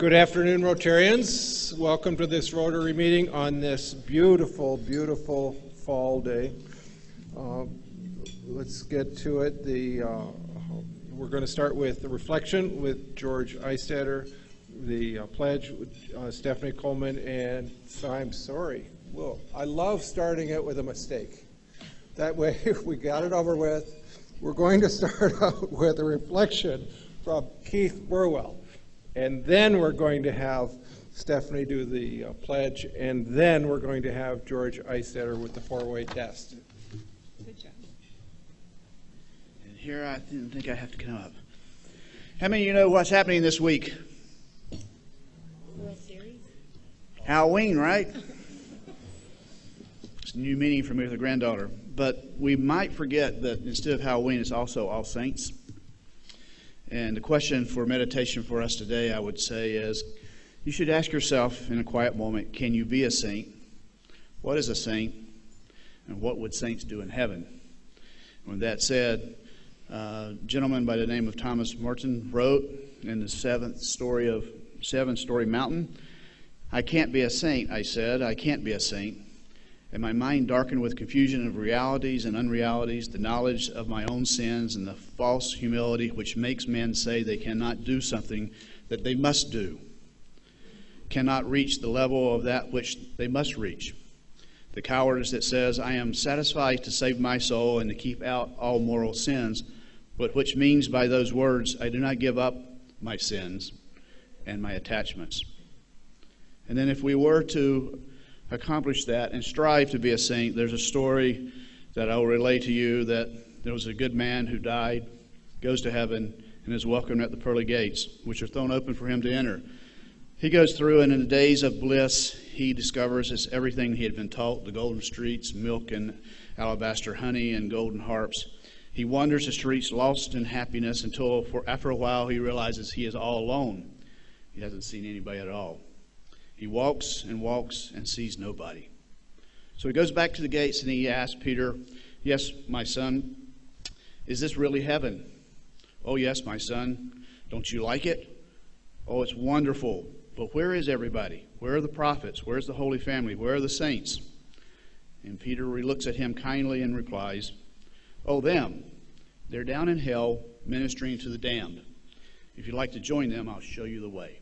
Good afternoon, Rotarians. Welcome to this Rotary meeting on this beautiful, beautiful fall day. Let's get to it. We're going to start with the reflection with George Eistetter, the pledge with Stephanie Coleman, and I'm sorry, Will. I love starting it with a mistake. That way we got it over with. We're going to start out with a reflection from Keith Burwell. And then we're going to have Stephanie do the pledge, and then we're going to have George Eistetter with the four-way test. Good job. And here I didn't think I have to come up. How many of you know what's happening this week? World Series? Halloween, right? It's a new meaning for me with a granddaughter. But we might forget that instead of Halloween, it's also All Saints. And the question for meditation for us today, I would say, is you should ask yourself in a quiet moment, can you be a saint? What is a saint? And what would saints do in heaven? And with that said, a gentleman by the name of Thomas Merton wrote in the seven-story mountain, I can't be a saint, I said, I can't be a saint. And my mind darkened with confusion of realities and unrealities, the knowledge of my own sins, and the false humility which makes men say they cannot do something that they must do, cannot reach the level of that which they must reach. The cowardice that says, I am satisfied to save my soul and to keep out all moral sins, but which means by those words, I do not give up my sins and my attachments. And then if we were to accomplish that and strive to be a saint, there's a story that I will relay to you that there was a good man who died, goes to heaven, and is welcomed at the pearly gates, which are thrown open for him to enter. He goes through, and in the days of bliss, he discovers it's everything he had been taught, the golden streets, milk and alabaster honey and golden harps. He wanders the streets lost in happiness until after a while he realizes he is all alone. He hasn't seen anybody at all. He walks and sees nobody. So he goes back to the gates and he asks Peter, yes, my son, is this really heaven? Oh, yes, my son. Don't you like it? Oh, it's wonderful. But where is everybody? Where are the prophets? Where's the Holy Family? Where are the saints? And Peter looks at him kindly and replies, oh, them. They're down in hell ministering to the damned. If you'd like to join them, I'll show you the way.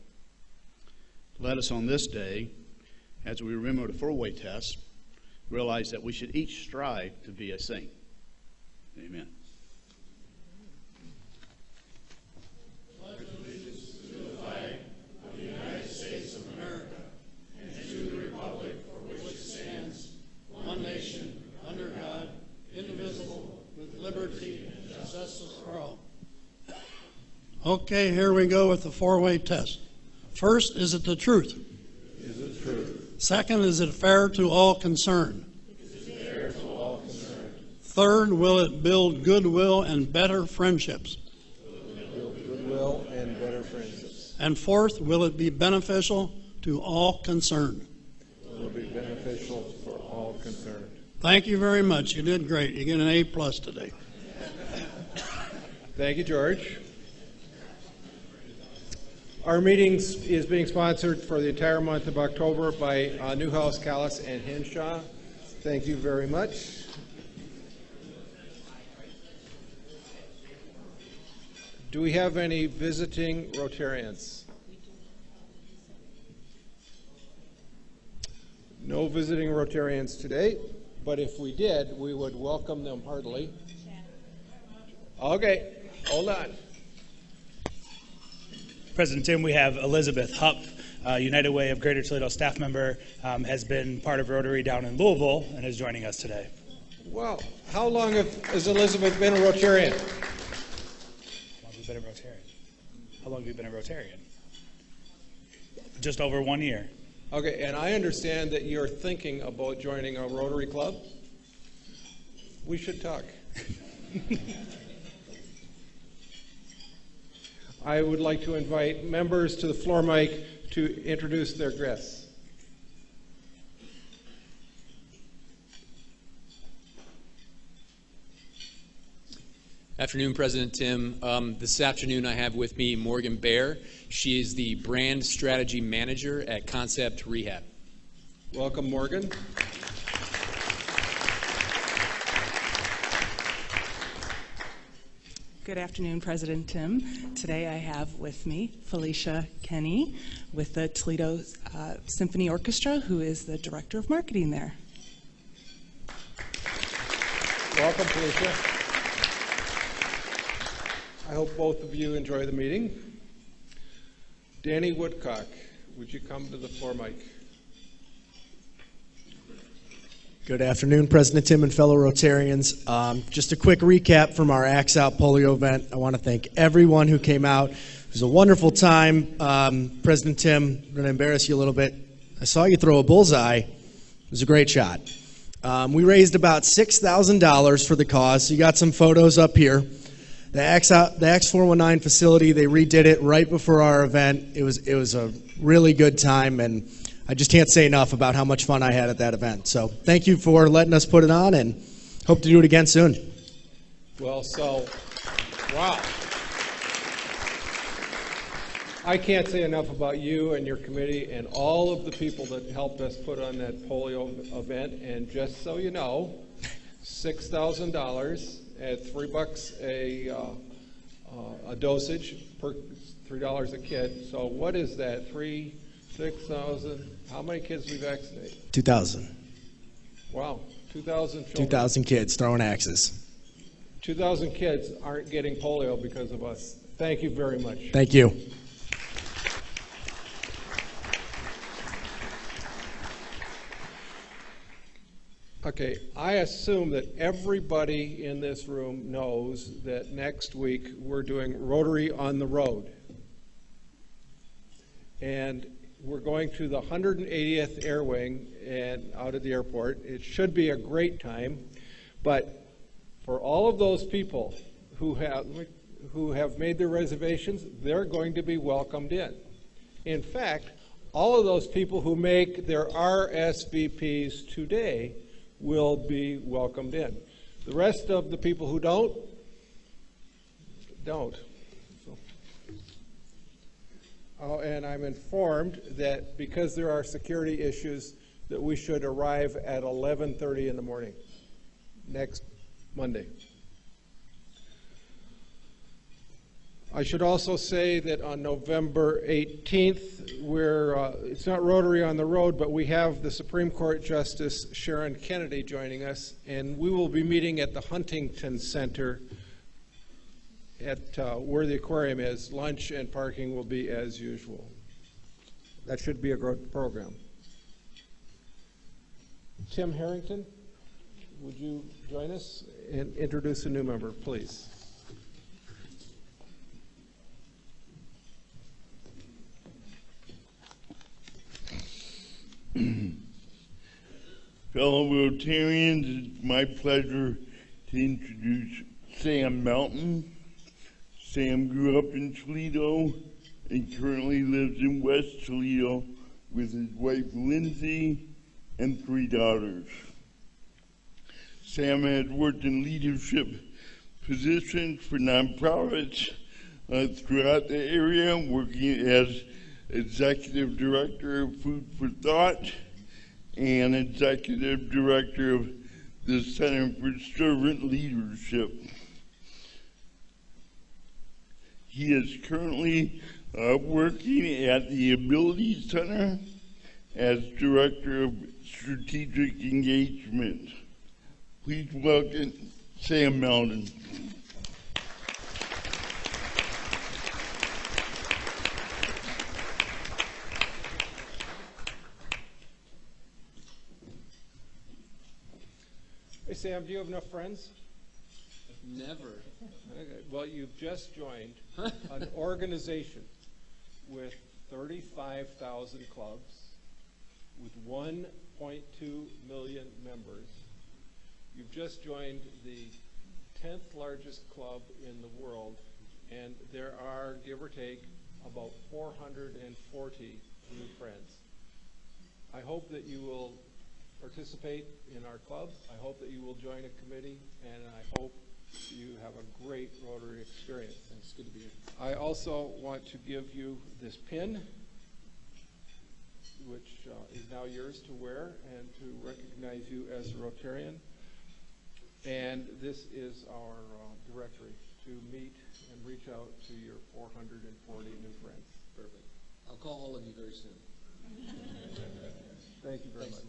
Let us on this day, as we remember the four-way test, realize that we should each strive to be a saint. Amen. Pledge allegiance to the flag of the United States of America and to the republic for which it stands, one nation, under God, indivisible, with liberty and justice for all. Okay, here we go with the four-way test. First, is it the truth? Is it true? Second, is it fair to all concerned? Is it fair to all concerned? Third, will it build goodwill and better friendships? Build goodwill and better friendships. And fourth, will it be beneficial to all concerned? Will be beneficial for all concerned. Thank you very much. You did great. You get an A+ today. Thank you, George. Our meeting is being sponsored for the entire month of October by Newhouse, Callis, and Henshaw. Thank you very much. Do we have any visiting Rotarians? No visiting Rotarians today, but if we did, we would welcome them heartily. Okay, hold on. President Tim, we have Elizabeth Hupp, United Way of Greater Toledo staff member, has been part of Rotary down in Louisville and is joining us today. Well, how long has Elizabeth been a Rotarian? How long have you been a Rotarian? Just over 1 year. Okay, and I understand that you're thinking about joining a Rotary club. We should talk. I would like to invite members to the floor mic to introduce their guests. Afternoon, President Tim. This afternoon I have with me Morgan Baer. She is the Brand Strategy Manager at Concept Rehab. Welcome, Morgan. Good afternoon, President Tim. Today I have with me Felicia Kenny with the Toledo Symphony Orchestra, who is the Director of Marketing there. Welcome, Felicia. I hope both of you enjoy the meeting. Danny Woodcock, would you come to the floor mic? Good afternoon, President Tim and fellow Rotarians. Just a quick recap from our Axe Out polio event. I want to thank everyone who came out. It was a wonderful time. President Tim, I'm going to embarrass you a little bit. I saw you throw a bullseye. It was a great shot. We raised about $6,000 for the cause. So you got some photos up here. The Axe 419 facility, they redid it right before our event. It was a really good time, and I just can't say enough about how much fun I had at that event. So thank you for letting us put it on, and hope to do it again soon. Well, wow. I can't say enough about you and your committee and all of the people that helped us put on that polio event. And just so you know, $6,000 at $3 a dosage, per $3 a kid. So what is that? 6,000. How many kids we vaccinated? 2,000. Wow, 2,000 children. 2,000 kids throwing axes. 2,000 kids aren't getting polio because of us. Thank you very much. Thank you. Okay, I assume that everybody in this room knows that next week we're doing Rotary on the Road. And we're going to the 180th Air Wing and out at the airport. It should be a great time, but for all of those people who have made their reservations, they're going to be welcomed in. In fact, all of those people who make their RSVPs today will be welcomed in. The rest of the people who don't. Oh, and I'm informed that because there are security issues, that we should arrive at 11:30 in the morning next Monday. I should also say that on November 18th, it's not Rotary on the Road, but we have the Supreme Court Justice Sharon Kennedy joining us, and we will be meeting at the Huntington Center at where the aquarium is. Lunch and parking will be as usual. That should be a good program. Tim Harrington, would you join us and introduce a new member, please? Fellow Rotarians, it's my pleasure to introduce Sam Melton. Sam grew up in Toledo and currently lives in West Toledo with his wife Lindsay and 3 daughters. Sam has worked in leadership positions for nonprofits throughout the area, working as Executive Director of Food for Thought and Executive Director of the Center for Servant Leadership. He is currently working at the Ability Center as Director of Strategic Engagement. Please welcome Sam Melton. Hey, Sam, do you have enough friends? Never. Okay. Well, you've just joined an organization with 35,000 clubs, with 1.2 million members. You've just joined the 10th largest club in the world, and there are, give or take, about 440 new friends. I hope that you will participate in our club. I hope that you will join a committee, and I hope you have a great Rotary experience. It's good to be here. I also want to give you this pin, which is now yours to wear and to recognize you as a Rotarian. And this is our directory to meet and reach out to your 440 new friends. Perfect. I'll call all of you very soon. Thank you very much.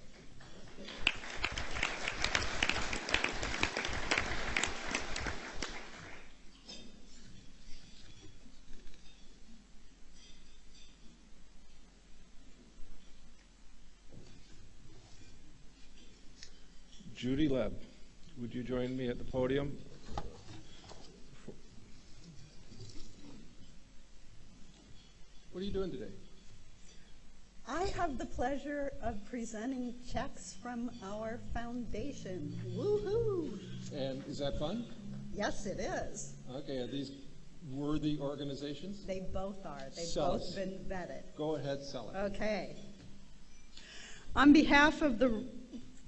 Judy Leb, would you join me at the podium? What are you doing today? I have the pleasure of presenting checks from our foundation. Woohoo! And is that fun? Yes, it is. Okay, are these worthy organizations? They both are. They've Sell both us. been vetted. Go ahead, sell it. Okay. On behalf of the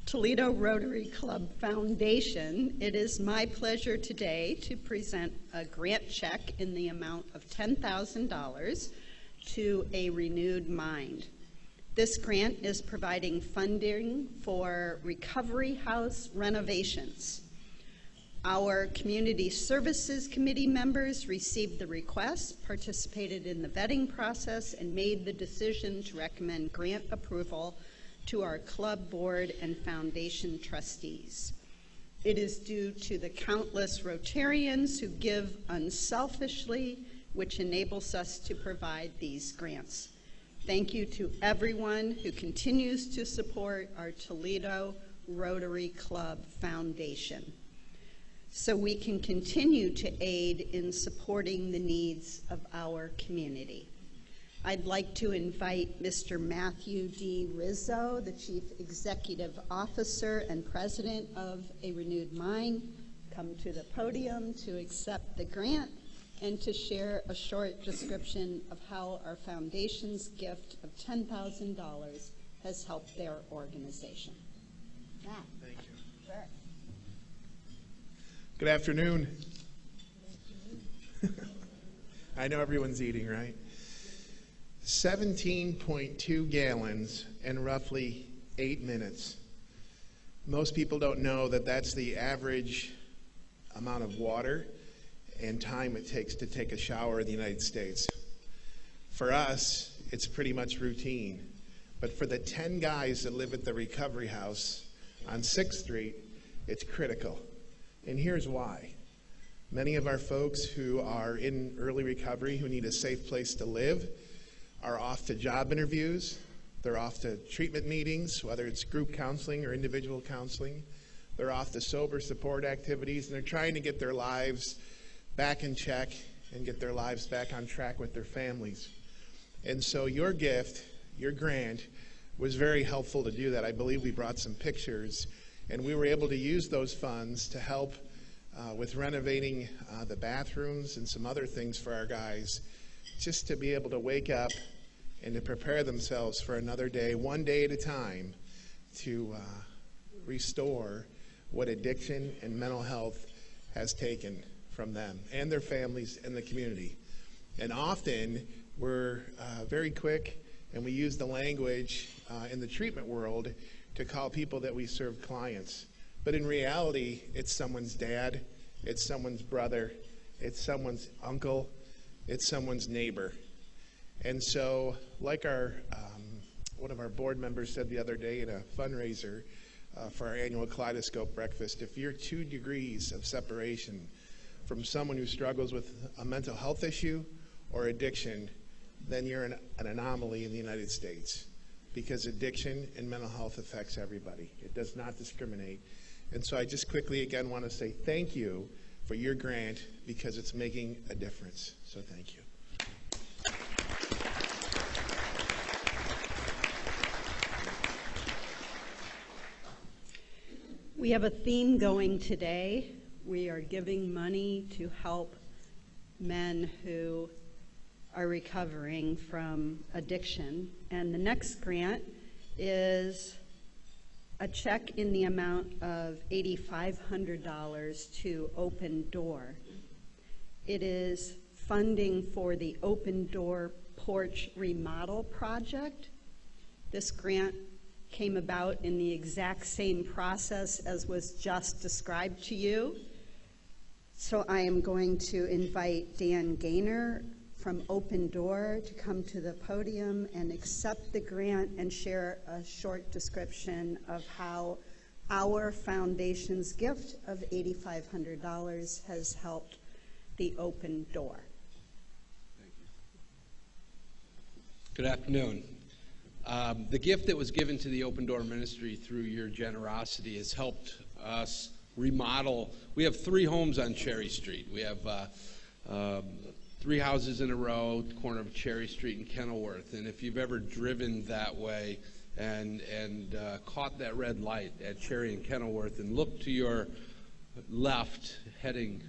Toledo Rotary Club Foundation, it is my pleasure today to present a grant check in the amount of $10,000 to A Renewed Mind. This grant is providing funding for recovery house renovations. Our Community Services Committee members received the request, participated in the vetting process, and made the decision to recommend grant approval to our club board and foundation trustees. It is due to the countless Rotarians who give unselfishly, which enables us to provide these grants. Thank you to everyone who continues to support our Toledo Rotary Club Foundation, so we can continue to aid in supporting the needs of our community. I'd like to invite Mr. Matthew D. Rizzo, the Chief Executive Officer and President of A Renewed Mind, come to the podium to accept the grant and to share a short description of how our foundation's gift of $10,000 has helped their organization. Matt. Thank you. Sure. Good afternoon. I know everyone's eating, right? 17.2 gallons in roughly 8 minutes. Most people don't know that that's the average amount of water and time it takes to take a shower in the United States. For us, it's pretty much routine. But for the 10 guys that live at the recovery house on 6th Street, it's critical. And here's why. Many of our folks who are in early recovery, who need a safe place to live, are off to job interviews. They're off to treatment meetings, whether it's group counseling or individual counseling. They're off to sober support activities, and they're trying to get their lives back in check and get their lives back on track with their families. And so your gift, your grant, was very helpful to do that. I believe we brought some pictures, and we were able to use those funds to help with renovating the bathrooms and some other things for our guys, just to be able to wake up and to prepare themselves for another day, one day at a time, to restore what addiction and mental health has taken from them and their families and the community. And often we're very quick, and we use the language in the treatment world to call people that we serve clients. But in reality, it's someone's dad, it's someone's brother, it's someone's uncle, it's someone's neighbor. And so, like our one of our board members said the other day in a fundraiser for our annual Kaleidoscope breakfast, if you're 2 degrees of separation from someone who struggles with a mental health issue or addiction, then you're an anomaly in the United States, because addiction and mental health affects everybody. It does not discriminate. And so I just quickly again want to say thank you for your grant, because it's making a difference. So thank you. We have a theme going today. We are giving money to help men who are recovering from addiction. And the next grant is a check in the amount of $8,500 to Open Door. It is funding for the Open Door Porch Remodel Project. This grant came about in the exact same process as was just described to you. So I am going to invite Dan Gaynor from Open Door to come to the podium and accept the grant and share a short description of how our foundation's gift of $8,500 has helped the Open Door. Thank you. Good afternoon. The gift that was given to the Open Door Ministry through your generosity has helped us remodel. We have 3 homes on Cherry Street. We have 3 houses in a row at the corner of Cherry Street and Kenilworth. And if you've ever driven that way and caught that red light at Cherry and Kenilworth and looked to your left heading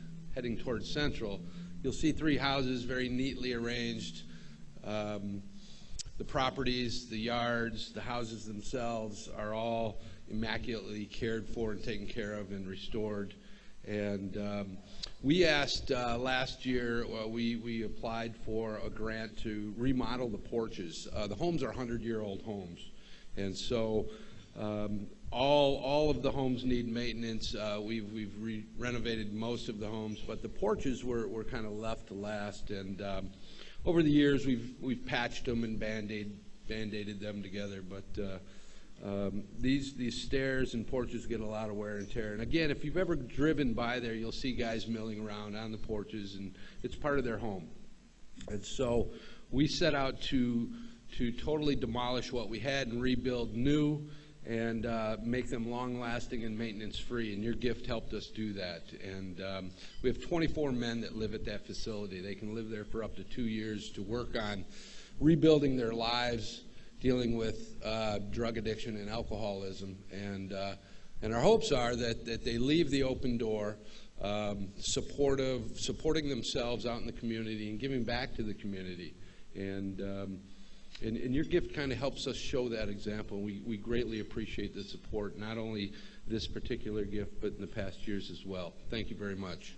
towards Central, you'll see 3 houses very neatly arranged. The properties, the yards, the houses themselves are all immaculately cared for and taken care of and restored. And we asked last year, we applied for a grant to remodel the porches. The homes are 100-year-old homes. And so all of the homes need maintenance. We've renovated most of the homes, but the porches were kind of left to last. And over the years, we've patched them and band-aided them together. But these stairs and porches get a lot of wear and tear. And again, if you've ever driven by there, you'll see guys milling around on the porches, and it's part of their home. And so we set out to totally demolish what we had and rebuild new and make them long-lasting and maintenance-free. And your gift helped us do that. And we have 24 men that live at that facility. They can live there for up to 2 years to work on rebuilding their lives, dealing with drug addiction and alcoholism. And our hopes are that they leave the Open Door supporting themselves out in the community and giving back to the community. And your gift kind of helps us show that example. We greatly appreciate the support, not only this particular gift, but in the past years as well. Thank you very much.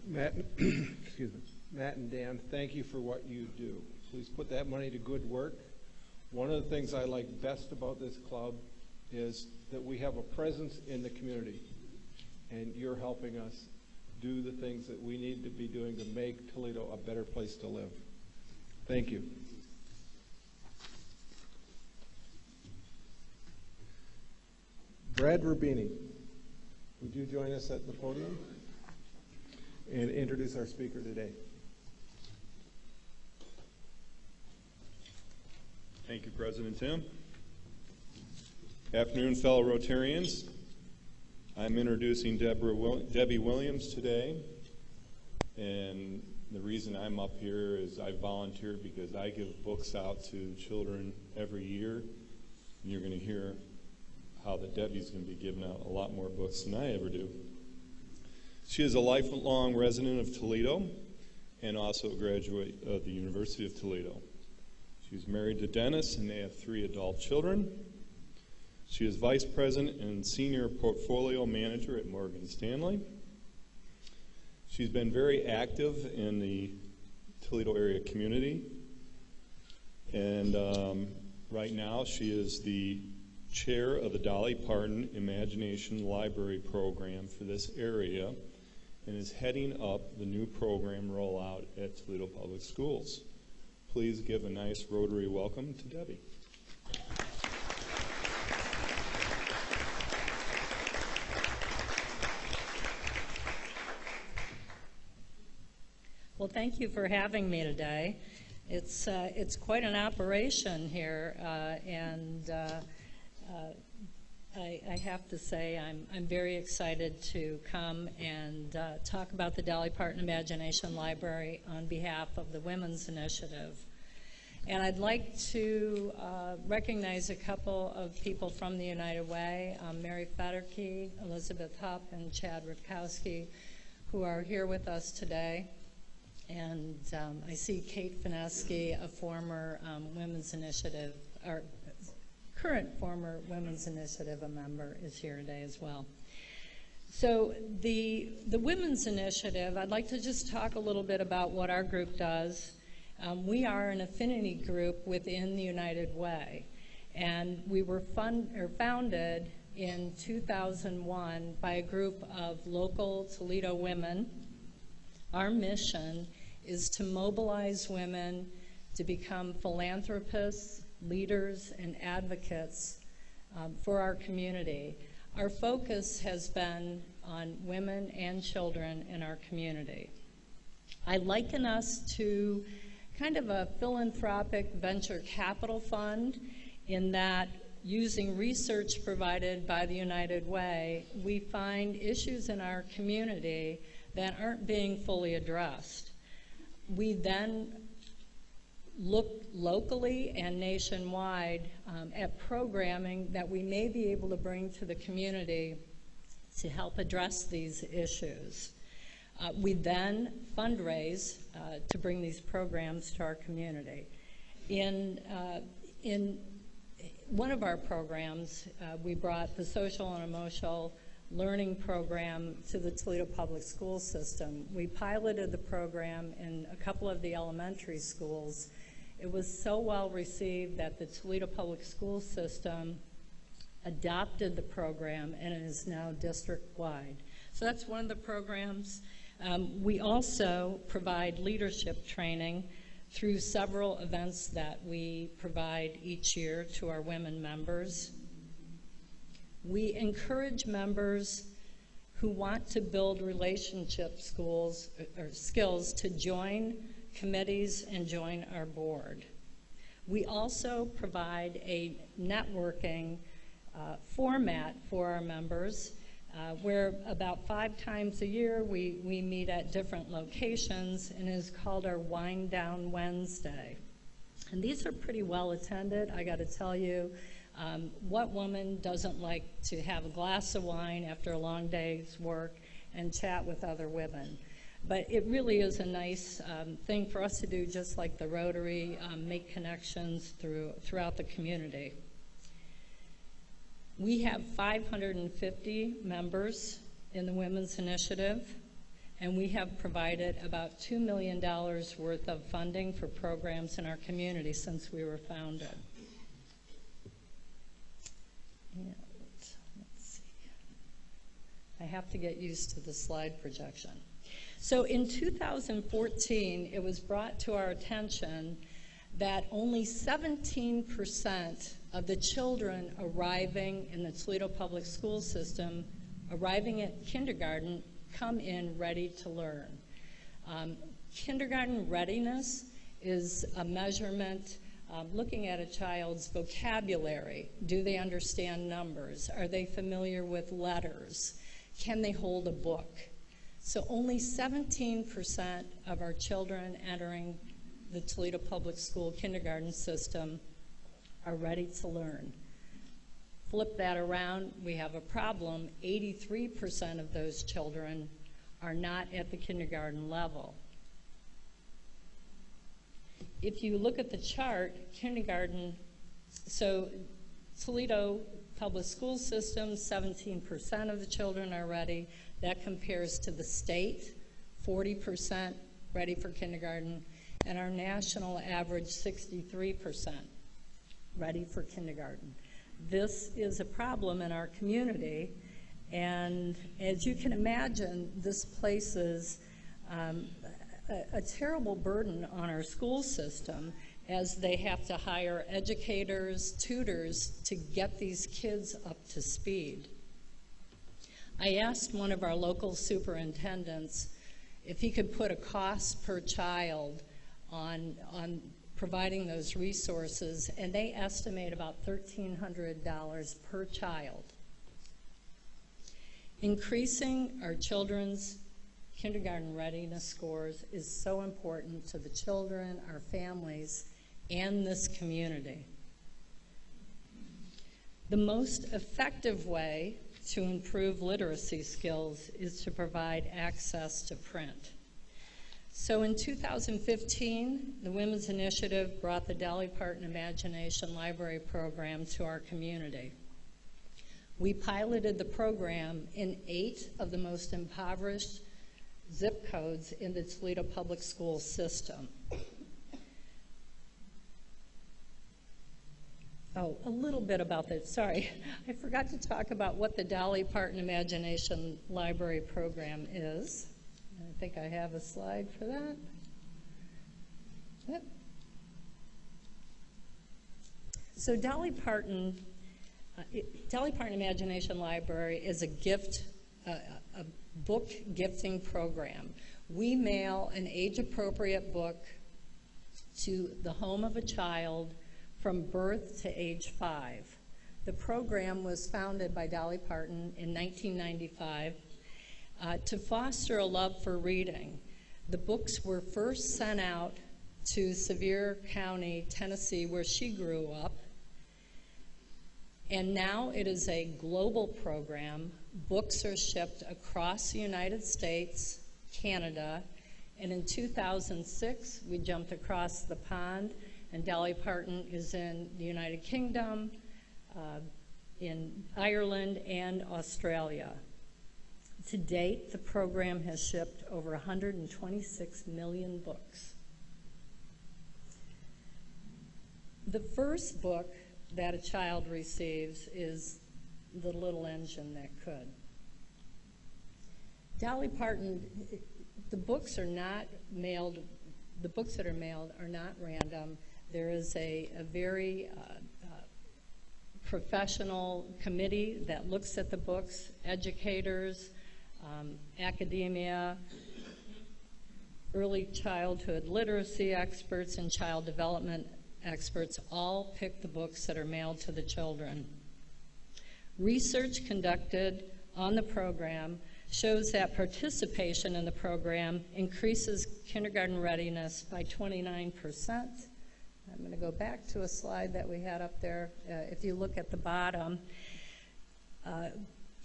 Matt, excuse me, Matt and Dan, thank you for what you do. Please put that money to good work. One of the things I like best about this club is that we have a presence in the community, and you're helping us do the things that we need to be doing to make Toledo a better place to live. Thank you. Brad Rubini, would you join us at the podium and introduce our speaker today? Thank you, President Tim. Afternoon, fellow Rotarians. I'm introducing Debbie Williams today, and the reason I'm up here is I volunteered because I give books out to children every year, and you're going to hear how that Debbie's going to be giving out a lot more books than I ever do. She is a lifelong resident of Toledo and also a graduate of the University of Toledo. She's married to Dennis, and they have 3 adult children. She is Vice President and Senior Portfolio Manager at Morgan Stanley. She's been very active in the Toledo area community, and right now she is the chair of the Dolly Parton Imagination Library program for this area and is heading up the new program rollout at Toledo Public Schools. Please give a nice Rotary welcome to Debbie. Well, thank you for having me today. It's quite an operation here, and I have to say I'm very excited to come and talk about the Dolly Parton Imagination Library on behalf of the Women's Initiative. And I'd like to recognize a couple of people from the United Way, Mary Federke, Elizabeth Hupp, and Chad Rutkowski, who are here with us today. And I see Kate Fineski, a former Women's Initiative, or current former Women's Initiative, a member, is here today as well. So the Women's Initiative, I'd like to just talk a little bit about what our group does. We are an affinity group within the United Way, and we were founded in 2001 by a group of local Toledo women. Our mission is to mobilize women to become philanthropists, leaders, and advocates for our community. Our focus has been on women and children in our community. I liken us to kind of a philanthropic venture capital fund in that, using research provided by the United Way, we find issues in our community that aren't being fully addressed. We then look locally and nationwide at programming that we may be able to bring to the community to help address these issues. We then fundraise to bring these programs to our community. In one of our programs, we brought the social and emotional learning program to the Toledo Public School System. We piloted the program in a couple of the elementary schools. It was so well received that the Toledo Public School System adopted the program, and it is now district-wide. So that's one of the programs. We also provide leadership training through several events that we provide each year to our women members. We encourage members who want to build relationship skills to join committees and join our board. We also provide a networking format for our members where about 5 times a year we meet at different locations, and it is called our Wind Down Wednesday. And these are pretty well attended, I got to tell you. What woman doesn't like to have a glass of wine after a long day's work and chat with other women? But it really is a nice thing for us to do, just like the Rotary, make connections throughout the community. We have 550 members in the Women's Initiative, and we have provided about $2 million worth of funding for programs in our community since we were founded. And let's see. I have to get used to the slide projection. So in 2014, it was brought to our attention that only 17% of the children arriving in the Toledo Public School System, arriving at kindergarten, come in ready to learn. Kindergarten readiness is a measurement looking at a child's vocabulary. Do they understand numbers? Are they familiar with letters? Can they hold a book? So only 17% of our children entering the Toledo Public School kindergarten system are ready to learn. Flip that around, we have a problem. 83% of those children are not at the kindergarten level. If you look at the chart, kindergarten, so Toledo Public School System, 17% of the children are ready. That compares to the state, 40% ready for kindergarten, and our national average, 63% ready for kindergarten. This is a problem in our community, and as you can imagine, this places a terrible burden on our school system as they have to hire educators, tutors to get these kids up to speed. I asked one of our local superintendents if he could put a cost per child on providing those resources, and they estimate about $1,300 per child. Increasing our children's kindergarten readiness scores is so important to the children, our families, and this community. The most effective way to improve literacy skills is to provide access to print. So in 2015, the Women's Initiative brought the Dolly Parton Imagination Library program to our community. We piloted the program in 8 of the most impoverished zip codes in the Toledo public school system. Oh, a little bit about that. Sorry, I forgot to talk about what the Dolly Parton Imagination Library program is. I think I have a slide for that. Yep. So Dolly Parton Imagination Library is a book gifting program. We mail an age-appropriate book to the home of a child from birth to age 5. The program was founded by Dolly Parton in 1995 to foster a love for reading. The books were first sent out to Sevier County, Tennessee, where she grew up. And now it is a global program. Books are shipped across the United States, Canada, and in 2006, we jumped across the pond, and Dolly Parton is in the United Kingdom, in Ireland, and Australia. To date, the program has shipped over 126 million books. The first book that a child receives is The Little Engine That Could. Dolly Parton, the books are not mailed, the books that are mailed are not random. There is a very professional committee that looks at the books, educators, academia, early childhood literacy experts, and child development experts all pick the books that are mailed to the children. Research conducted on the program shows that participation in the program increases kindergarten readiness by 29%. I'm going to go back to a slide that we had up there. If you look at the bottom,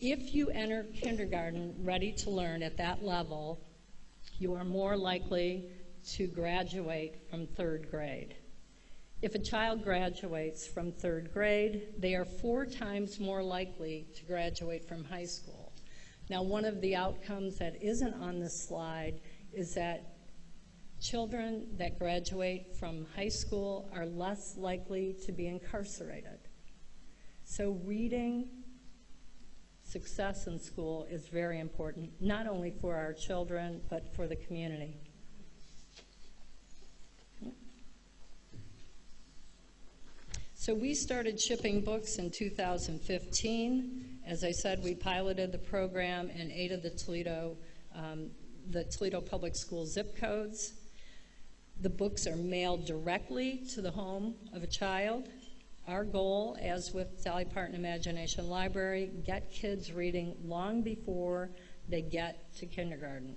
if you enter kindergarten ready to learn at that level, you are more likely to graduate from 3rd grade. If a child graduates from 3rd grade, they are 4 times more likely to graduate from high school. Now, one of the outcomes that isn't on this slide is that children that graduate from high school are less likely to be incarcerated. So reading success in school is very important, not only for our children, but for the community. So we started shipping books in 2015. As I said, we piloted the program in 8 of the Toledo Public School zip codes. The books are mailed directly to the home of a child. Our goal, as with Dolly Parton Imagination Library, get kids reading long before they get to kindergarten.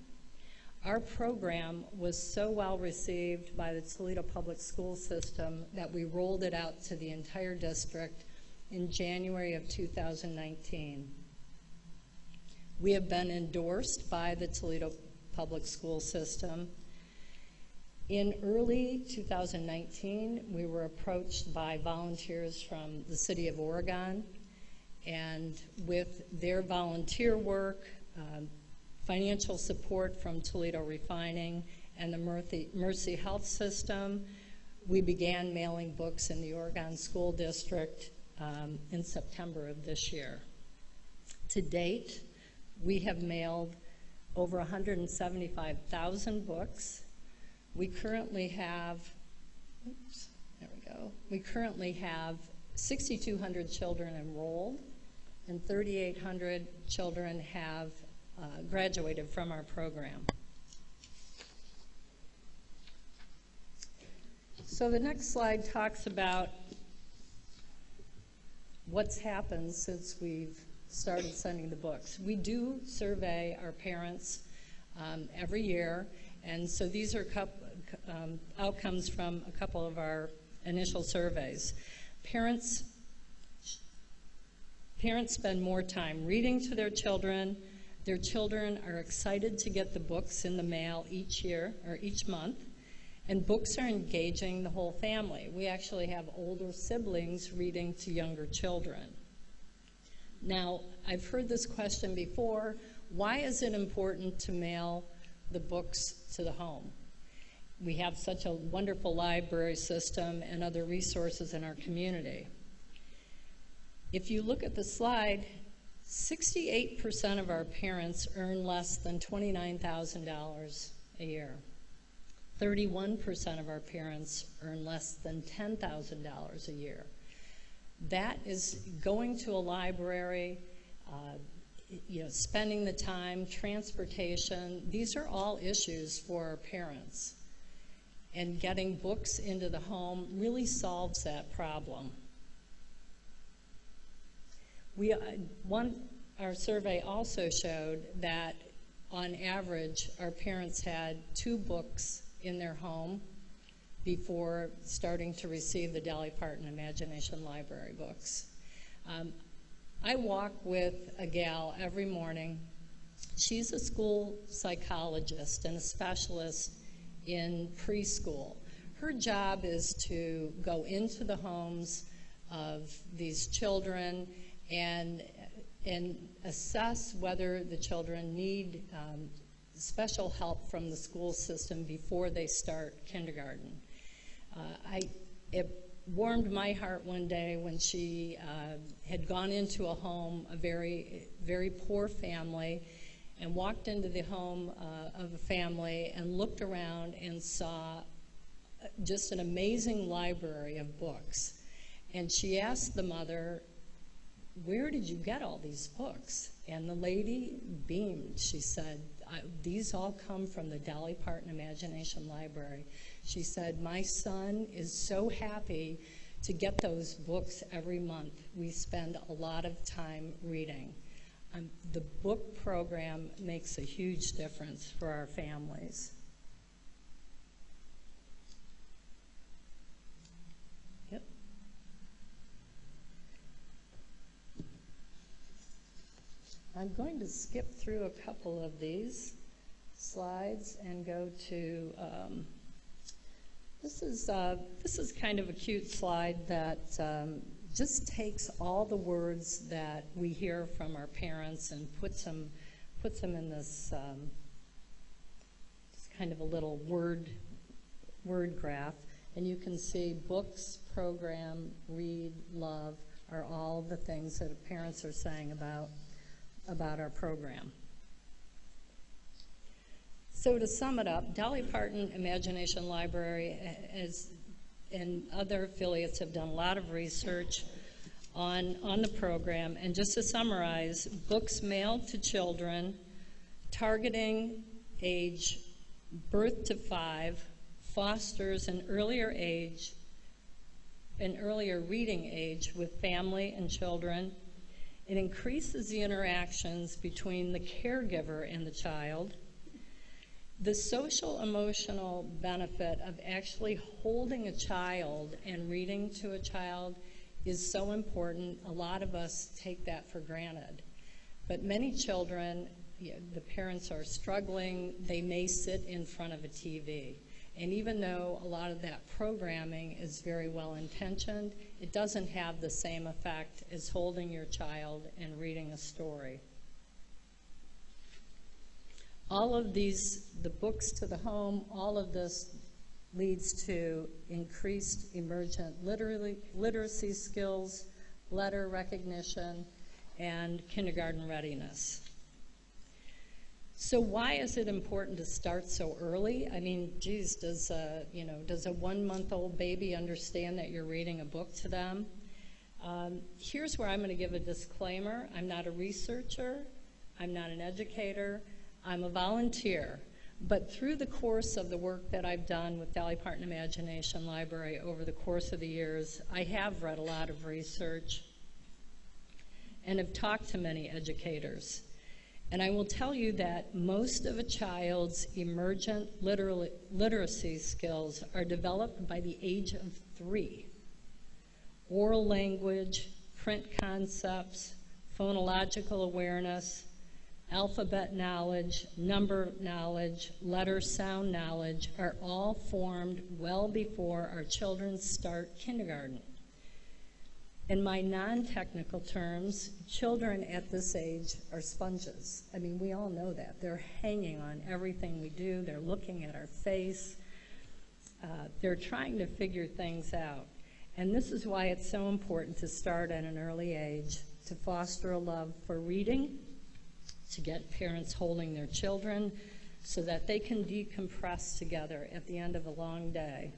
Our program was so well received by the Toledo Public School System that we rolled it out to the entire district in January of 2019. We have been endorsed by the Toledo Public School System. In early 2019, we were approached by volunteers from the city of Oregon, and with their volunteer work, financial support from Toledo Refining and the Mercy Health System, we began mailing books in the Oregon School District in September of this year. To date, we have mailed over 175,000 books. We currently have, we currently have 6,200 children enrolled, and 3,800 children have graduated from our program. So the next slide talks about what's happened since we've started sending the books. We do survey our parents every year, and so these are outcomes from a couple of our initial surveys. Parents spend more time reading to their children. Their children are excited to get the books in the mail each year or each month, and books are engaging the whole family. We actually have older siblings reading to younger children. Now, I've heard this question before: why is it important to mail the books to the home? We have such a wonderful library system and other resources in our community. If you look at the slide, 68% of our parents earn less than $29,000 a year. 31% of our parents earn less than $10,000 a year. That is going to a library, spending the time, transportation. These are all issues for our parents. And getting books into the home really solves that problem. Our survey also showed that on average, our parents had 2 books in their home before starting to receive the Dolly Parton Imagination Library books. I walk with a gal every morning. She's a school psychologist and a specialist in preschool. Her job is to go into the homes of these children and assess whether the children need special help from the school system before they start kindergarten. It warmed my heart one day when she had gone into a home, a very, very poor family, and walked into the home of a family and looked around and saw just an amazing library of books. And she asked the mother, "Where did you get all these books?" And the lady beamed. She said, "These all come from the Dolly Parton Imagination Library." She said, "My son is so happy to get those books every month. We spend a lot of time reading." The book program makes a huge difference for our families. Yep. I'm going to skip through a couple of these slides and go to, this is kind of a cute slide that just takes all the words that we hear from our parents and puts them in this kind of a little word graph. And you can see books, program, read, love are all the things that parents are saying about our program. So to sum it up, Dolly Parton Imagination Library and other affiliates have done a lot of research on the program. And just to summarize, books mailed to children, targeting age birth to 5, fosters an earlier reading age with family and children. It increases the interactions between the caregiver and the child. The social emotional benefit of actually holding a child and reading to a child is so important. A lot of us take that for granted. But many children, the parents are struggling, they may sit in front of a TV. And even though a lot of that programming is very well intentioned, it doesn't have the same effect as holding your child and reading a story. All of these, the books to the home, all of this leads to increased emergent literacy skills, letter recognition, and kindergarten readiness. So why is it important to start so early? I mean, geez, does a 1-month-old baby understand that you're reading a book to them? Here's where I'm going to give a disclaimer. I'm not a researcher. I'm not an educator. I'm a volunteer. But through the course of the work that I've done with Dolly Parton Imagination Library over the course of the years, I have read a lot of research and have talked to many educators. And I will tell you that most of a child's emergent literacy skills are developed by the age of 3. Oral language, print concepts, phonological awareness, alphabet knowledge, number knowledge, letter sound knowledge are all formed well before our children start kindergarten. In my non-technical terms, children at this age are sponges. I mean, we all know that. They're hanging on everything we do. They're looking at our face. They're trying to figure things out. And this is why it's so important to start at an early age, to foster a love for reading, to get parents holding their children so that they can decompress together at the end of a long day.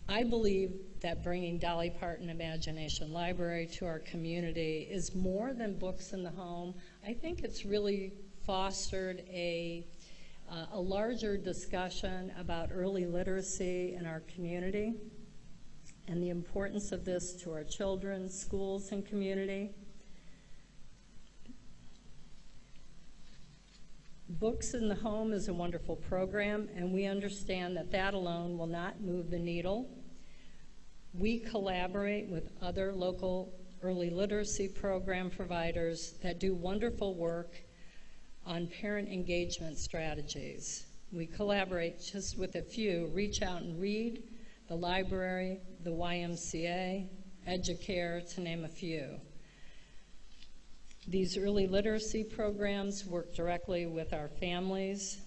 I believe that bringing Dolly Parton Imagination Library to our community is more than books in the home. I think it's really fostered a larger discussion about early literacy in our community and the importance of this to our children, schools, and community. Books in the Home is a wonderful program, and we understand that that alone will not move the needle. We collaborate with other local early literacy program providers that do wonderful work on parent engagement strategies. We collaborate just with a few: Reach Out and Read, the library, the YMCA, Educare, to name a few. These early literacy programs work directly with our families,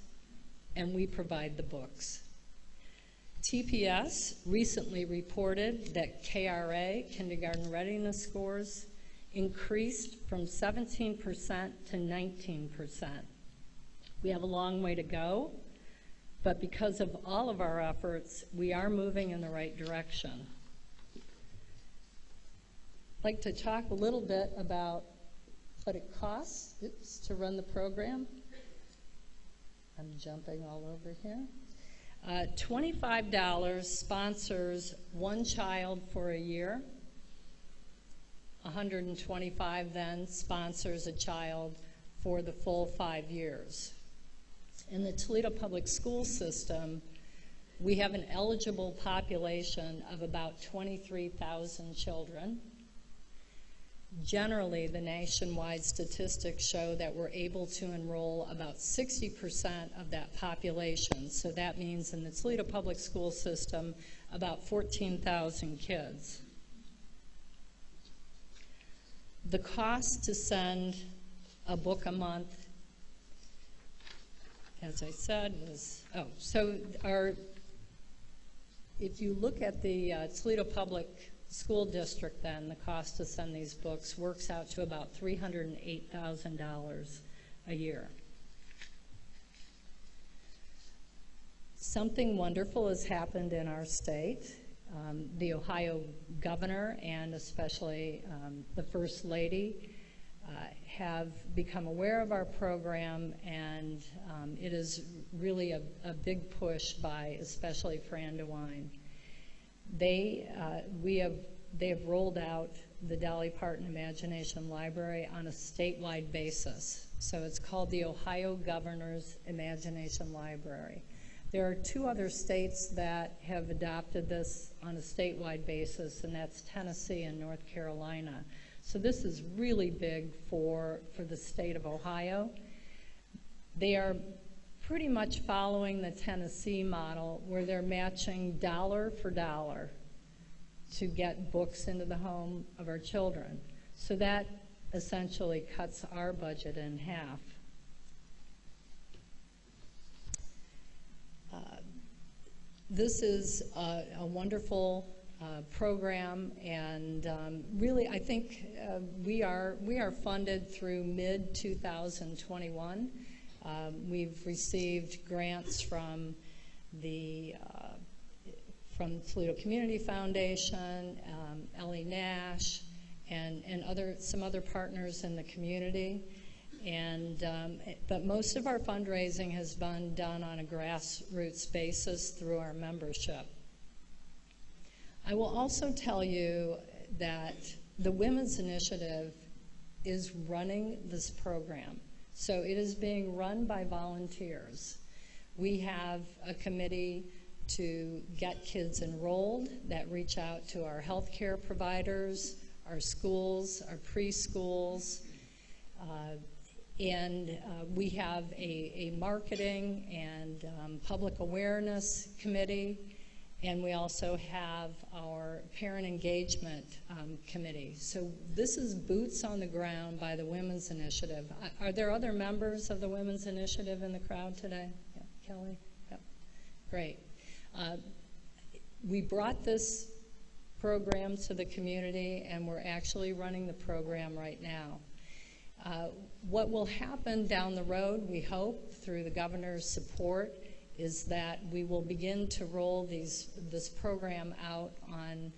and we provide the books. TPS recently reported that KRA, kindergarten readiness scores, increased from 17% to 19%. We have a long way to go, but because of all of our efforts, we are moving in the right direction. I'd like to talk a little bit about what it costs to run the program. I'm jumping all over here. $25 sponsors one child for a year. $125 then sponsors a child for the full 5 years. In the Toledo Public School System, we have an eligible population of about 23,000 children. Generally, the nationwide statistics show that we're able to enroll about 60% of that population. So that means in the Toledo Public School System, about 14,000 kids. The cost to send a book a month, as I said, was, if you look at the Toledo Public School District, then the cost to send these books works out to about $308,000 a year. Something wonderful has happened in our state. The Ohio governor and especially the First Lady have become aware of our program, and it is really a big push by especially Fran DeWine. They have rolled out the Dolly Parton Imagination Library on a statewide basis. So it's called the Ohio Governor's Imagination Library. There are 2 other states that have adopted this on a statewide basis, and that's Tennessee and North Carolina. So this is really big for the state of Ohio. They are pretty much following the Tennessee model, where they're matching dollar for dollar to get books into the home of our children. So that essentially cuts our budget in half. This is a wonderful program, and really I think we are funded through mid-2021. We've received grants from the Toledo Community Foundation, Ellie Nash, and some other partners in the community. But most of our fundraising has been done on a grassroots basis through our membership. I will also tell you that the Women's Initiative is running this program. So it is being run by volunteers. We have a committee to get kids enrolled that reach out to our healthcare providers, our schools, our preschools, and we have a marketing and public awareness committee, and we also have our parent engagement committee. So this is boots on the ground by the Women's Initiative. Are there other members of the Women's Initiative in the crowd today? Yeah, Kelly? Yeah. Great. We brought this program to the community, and we're actually running the program right now. What will happen down the road, we hope, through the governor's support, is that we will begin to roll this program out on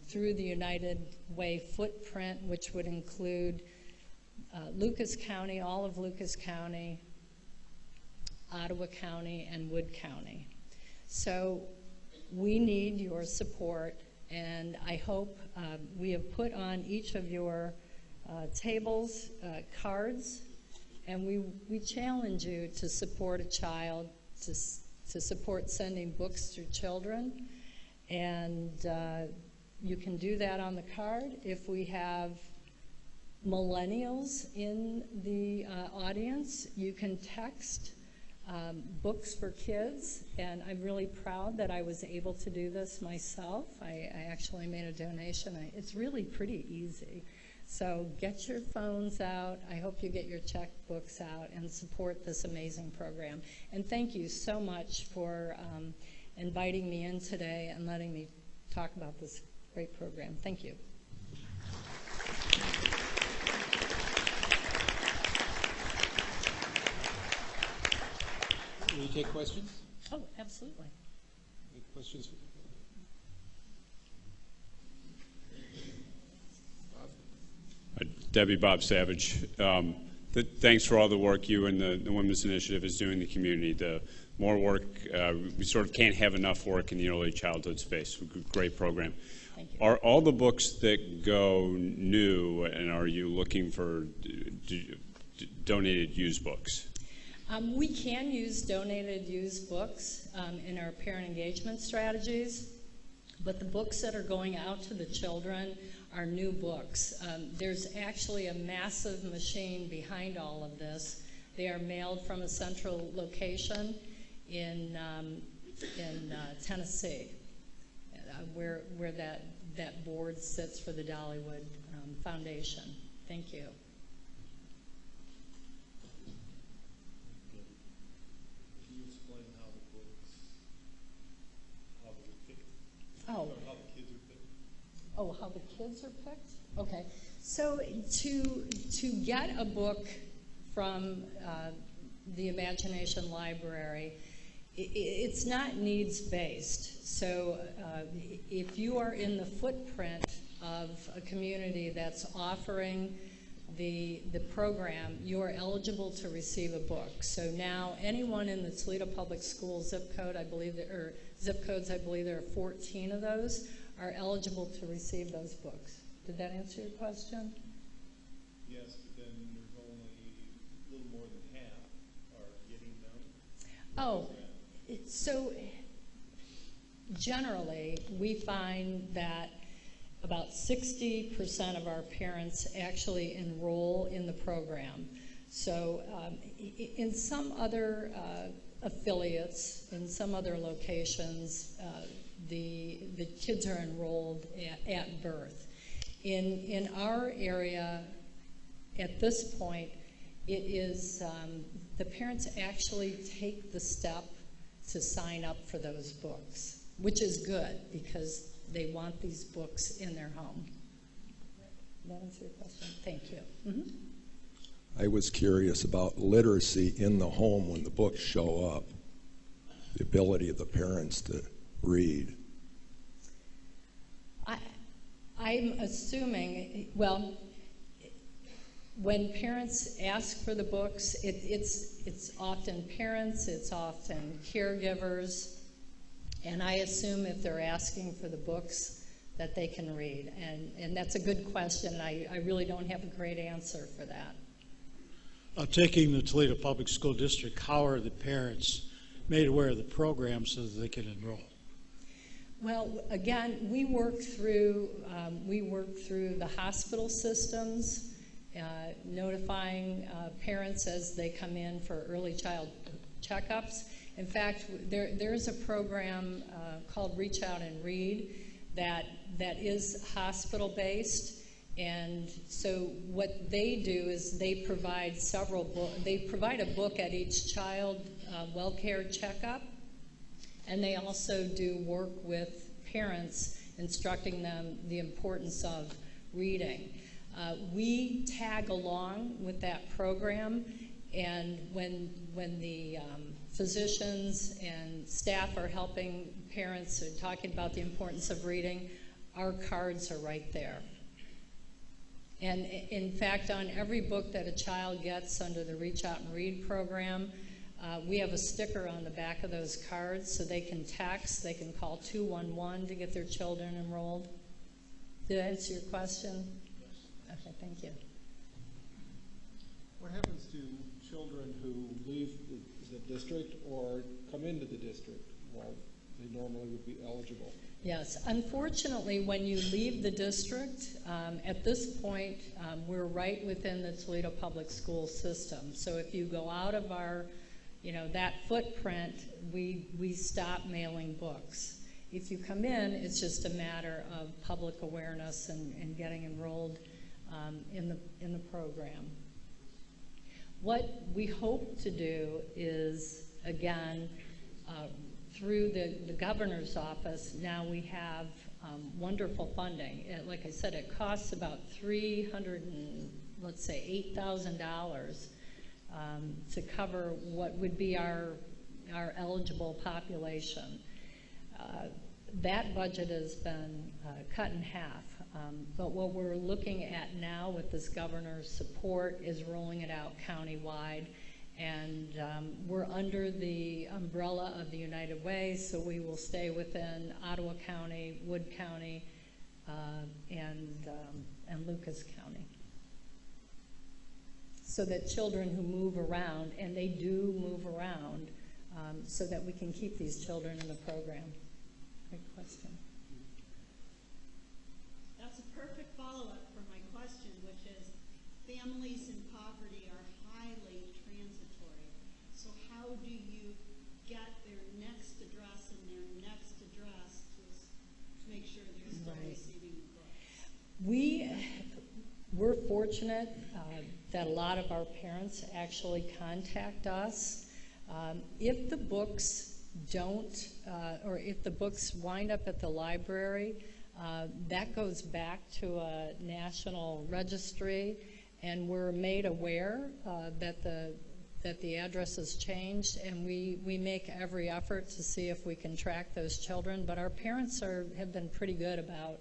through the United Way footprint, which would include Lucas County, all of Lucas County, Ottawa County, and Wood County. So we need your support, and I hope we have put on each of your tables cards, and we challenge you to support a child, to support sending books to children, and you can do that on the card. If we have millennials in the audience, you can text books for kids, and I'm really proud that I was able to do this myself. I actually made a donation. It's really pretty easy. So get your phones out. I hope you get your checkbooks out and support this amazing program. And thank you so much for inviting me in today and letting me talk about this great program. Thank you. Will you take questions? Oh, absolutely. Any questions? Debbie, Bob Savage. Thanks for all the work you and the Women's Initiative is doing in the community. The more work, we sort of can't have enough work in the early childhood space. Great program. Thank you. Are all the books that go new, and are you looking for donated used books? We can use donated used books in our parent engagement strategies, but the books that are going out to the children are new books. There's actually a massive machine behind all of this. They are mailed from a central location in Tennessee, where that board sits for the Dollywood Foundation. Thank you. Can you explain how the books, how they're picked? Oh. How the kids are picked? Oh, how the kids are picked? Okay. So to get a book from the Imagination Library, it's not needs-based. So if you are in the footprint of a community that's offering the program, you are eligible to receive a book. So now anyone in the Toledo Public Schools zip code, I believe, or zip codes, I believe there are 14 of those, are eligible to receive those books. Did that answer your question? Yes, but then there's only a little more than half are getting them. Oh, so generally we find that about 60% of our parents actually enroll in the program. So in some other affiliates, in some other locations, the kids are enrolled at birth. In our area, at this point, it is the parents actually take the step to sign up for those books, which is good because they want these books in their home. Did that answer your question? Thank you. Mm-hmm. I was curious about literacy in the home when the books show up, the ability of the parents to read. I'm assuming, well, when parents ask for the books, it's often parents, it's often caregivers, and I assume if they're asking for the books that they can read. And that's a good question. I really don't have a great answer for that. Taking the Toledo Public School District, how are the parents made aware of the program so that they can enroll? Well, again, we work through the hospital systems, notifying parents as they come in for early child checkups. In fact, there is a program called Reach Out and Read that is hospital-based, and so what they do is they provide a book at each child well-care checkup, and they also do work with parents, instructing them the importance of reading. We tag along with that program, and when the physicians and staff are helping parents and talking about the importance of reading, our cards are right there. And in fact, on every book that a child gets under the Reach Out and Read program, we have a sticker on the back of those cards so they can text, they can call 211 to get their children enrolled. Did I answer your question? Yes. Okay, thank you. What happens to children who leave the district or come into the district while they normally would be eligible? Yes, unfortunately, when you leave the district, at this point, we're right within the Toledo Public School system. So if you go out of our, that footprint, we stop mailing books. If you come in, it's just a matter of public awareness and getting enrolled in the program. What we hope to do is, again, through the governor's office, now we have wonderful funding. Like I said, it costs about $8,000 to cover what would be our eligible population. That budget has been cut in half. But what we're looking at now with this governor's support is rolling it out countywide. And we're under the umbrella of the United Way, so we will stay within Ottawa County, Wood County, and Lucas County. So that children who move around, and they do move around, so that we can keep these children in the program. Great question. That's a perfect follow-up for my question, which is families in poverty are highly transitory. So how do you get their next address and their next address to make sure they're still receiving the books? We're fortunate that a lot of our parents actually contact us. If the books don't, or if the books wind up at the library, that goes back to a national registry, and we're made aware that the address has changed, and we make every effort to see if we can track those children. But our parents have been pretty good about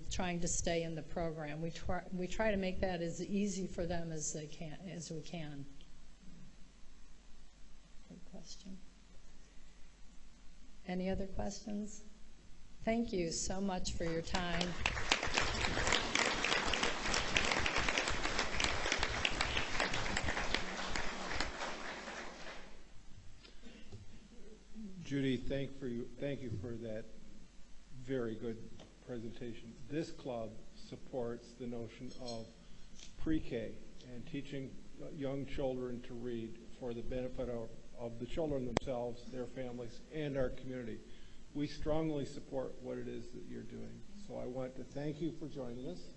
trying to stay in the program. We try to make that as easy for them as we can. Good question. Any other questions? Thank you so much for your time. Judy, thank you for that very good presentation. This club supports the notion of pre-K and teaching young children to read for the benefit of the children themselves, their families, and our community. We strongly support what it is that you're doing. So I want to thank you for joining us.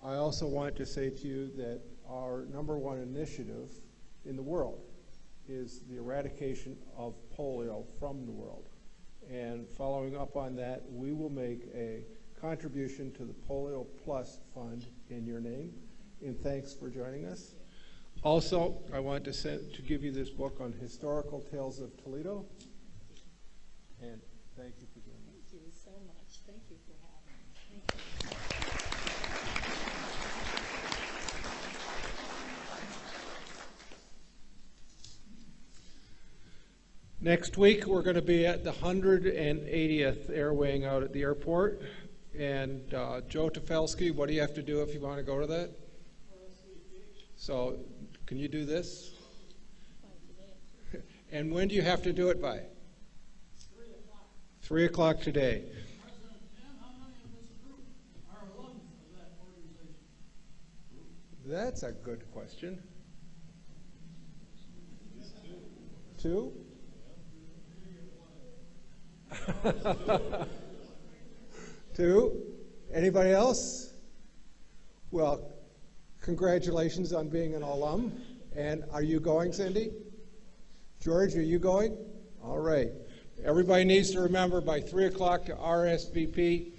I also want to say to you that our #1 initiative in the world is the eradication of polio from the world. And following up on that, we will make a contribution to the Polio Plus Fund in your name. And thanks for joining us. Also, I want to give you this book on historical tales of Toledo. And thank you for joining us. Thank you so much. Thank you for having me. Thank you. Next week, we're going to be at the 180th Airwaying out at the airport. And Joe Tefelsky, what do you have to do if you want to go to that? So, can you do this? And when do you have to do it by? 3 o'clock today. That's a good question. 2? Two? Anybody else? Well, congratulations on being an alum. And are you going, Cindy? George, are you going? All right. Everybody needs to remember by 3 o'clock to RSVP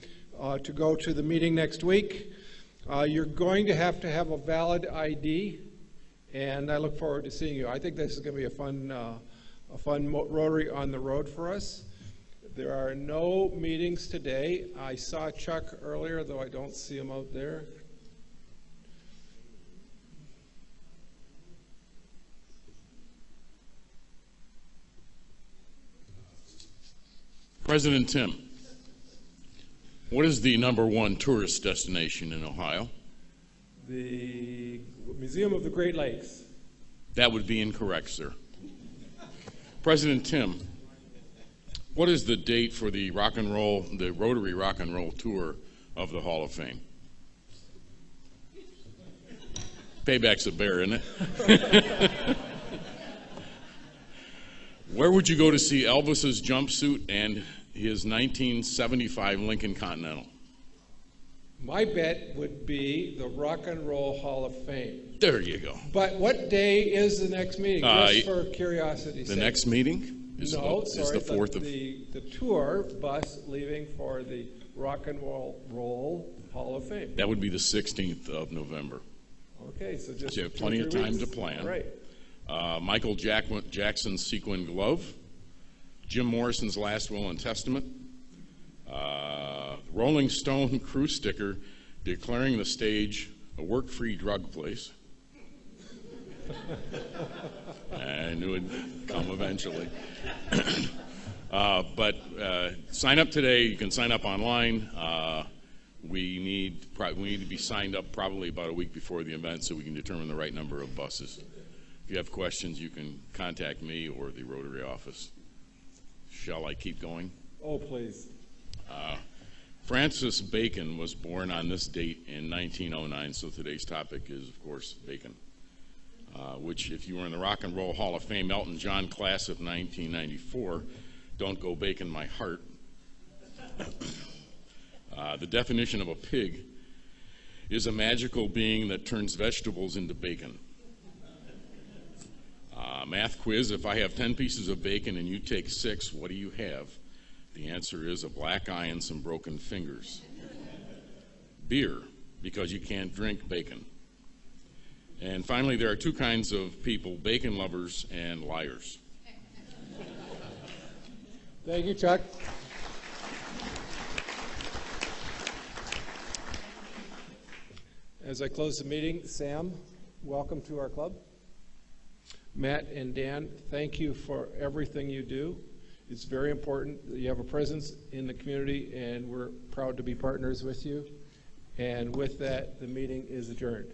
to go to the meeting next week. You're going to have a valid ID, and I look forward to seeing you. I think this is going to be a fun Rotary on the road for us. There are no meetings today. I saw Chuck earlier, though I don't see him out there. President Tim, what is the #1 tourist destination in Ohio? The Museum of the Great Lakes. That would be incorrect, sir. President Tim, what is the date for the Rotary Rock and Roll Tour of the Hall of Fame? Payback's a bear, isn't it? Where would you go to see Elvis's jumpsuit and his 1975 Lincoln Continental? My bet would be the Rock and Roll Hall of Fame. There you go. But what day is the next meeting? Just for curiosity's sake. The next meeting is the 4th of... The tour bus leaving for the Rock and Roll Hall of Fame. That would be the 16th of November. Okay, so just you have plenty of time to plan. All right. Michael Jackson's sequin glove, Jim Morrison's last will and testament, Rolling Stone crew sticker declaring the stage a work-free drug place. I knew it'd come eventually. But sign up today. You can sign up online. We need to be signed up probably about a week before the event so we can determine the right number of buses. If you have questions, you can contact me or the Rotary office. Shall I keep going? Oh, please. Francis Bacon was born on this date in 1909, so today's topic is, of course, bacon, which, if you were in the Rock and Roll Hall of Fame Elton John class of 1994, don't go bacon my heart. The definition of a pig is a magical being that turns vegetables into bacon. Math quiz, if I have 10 pieces of bacon and you take 6, what do you have? The answer is a black eye and some broken fingers. Beer, because you can't drink bacon. And finally, there are 2 kinds of people, bacon lovers and liars. Thank you, Chuck. As I close the meeting, Sam, welcome to our club. Matt and Dan, thank you for everything you do. It's very important that you have a presence in the community, and we're proud to be partners with you. And with that, the meeting is adjourned.